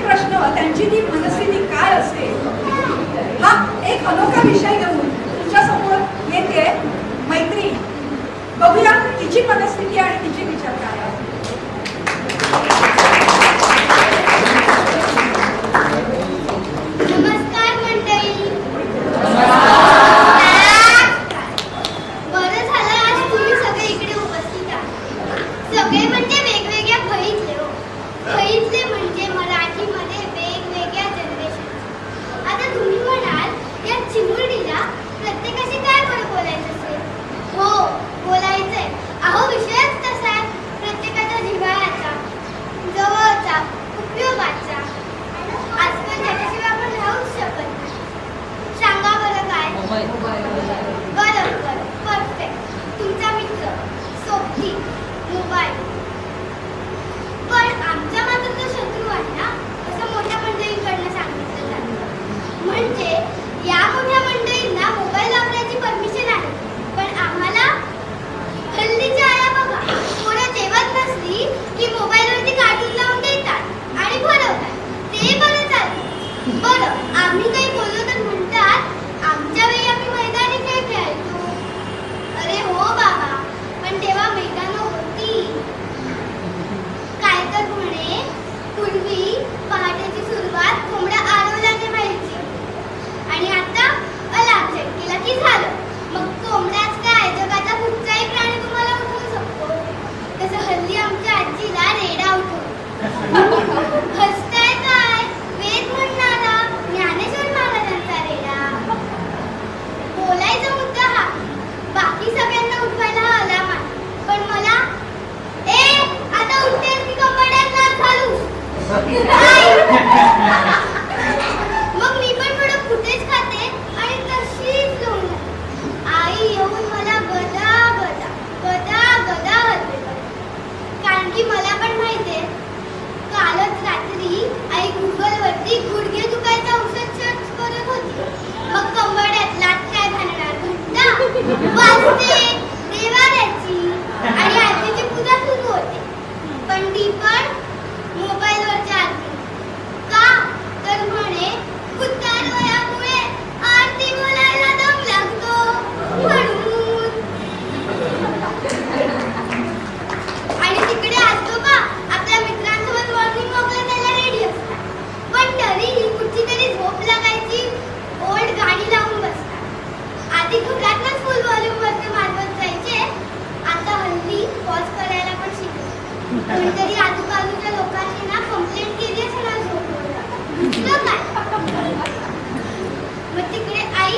प्रश्न, त्यांची ती मनस्थिती काय असेल, हा एक अनोखा विषय घेऊन तुमच्यासमोर येते मैत्री. बघूया तिची मनस्थिती आणि तिचे विचार काय आहेत. नमस्कार मंडळी. बरं झालं आज तुम्ही सगळे इकडे उपस्थित आहात. सगळे म्हणजे वेगवेगळ्या फळीतले हो. फळीतले म्हणजे मराठीमध्ये वेगवेगळ्या जनरेशन. आता तुम्ही म्हणाल या चिमुरडीला प्रत्येकाशी काय बरं बोलायचं असेल. हो, बोलायचंय. अहो विषयच तसा आहे. प्रत्येकाच्या जिव्हाळ्याचा, जवळचा, उपयोगाचा. आजकाल त्याच्याशिवाय आपण राहूच शकत नाही. सांगा बरं काय. बरोबर, परफेक्ट. तुमचा मित्र, सोबती, मोबाईल. पण आमचा मात्र तो शत्रू आहे ना, असं मोठ्या मंडळींकडनं सांगितलं जातं. म्हणजे या मोठ्या मंडळींना मोबाईल वापरायची परमिशन आहे, पण आम्हाला हल्लीच्या आया बघा, पोरं जेवत नसली की मोबाईलवरती कार्टून लावून देतात आणि भरवतात. ते बरं चालतं. बरं, आम्ही काही बोललो तर म्हणतात आमच्या वेळी आम्ही मैदानी खेळ खेळायचो. अरे हो बाबा, पण तेव्हा मैदानं होती. काय तर म्हणे पूर्वी पहाटेची सुरुवात कोंबड्या आरवल्याने व्हायची आणि आता अलार्म सेट केला की झालं. मग कोंबड्याच काय, जगाचा कुठचाही प्राणी तुम्हाला उठवू शकतो. तसं हल्ली आमच्या आजीला रेडा उठवतो. हसताय काय, वेद म्हणणारा ज्ञानेश्वर महाराजांचा रेडा. बोलायचा मुद्दा हा, बाकी सगळ्यांना उठवायला हा अलार्म आहे, पण मला आता उठतेस की कपाड्यात नाक घालूस. मग मी पण थोडं फुटेज खाते आणि तशीच लोळून जाते. आई येऊन मला गदा गदा गदा गदा हलवे करते. कारण की मला पण माहितीये, कालच रात्री आई गुगलवरती गुडघे दुखायचं औषध सर्च करत होती. मग कंबड्यात लाट काय घालणार, घंटा वाजते देवाऱ्याची आणि आजीची पूजा सुरू होते. पण ती पण मोबाईलवरच्या आरती. का तर म्हणे उतार वयामुळे आरती बोलायला दम लागतो म्हणून. आणि तिकडे आजोबा आपल्या मित्रांसोबत मॉर्निंग वॉकला जायला रेडी असतात, पण तरीही कुठची तरी झोप लागायची ओल्ड गाडी लावून बसतात. आधी घरातच फुल व्हॉल्यूम वरती मारवत जायचे, आता हल्ली पॉज करायला पण शिकले. कोणीतरी आजूबाजूच्या लोकांनी ना कंप्लेंट केली असेल ना झोप काय. मग तिकडे आई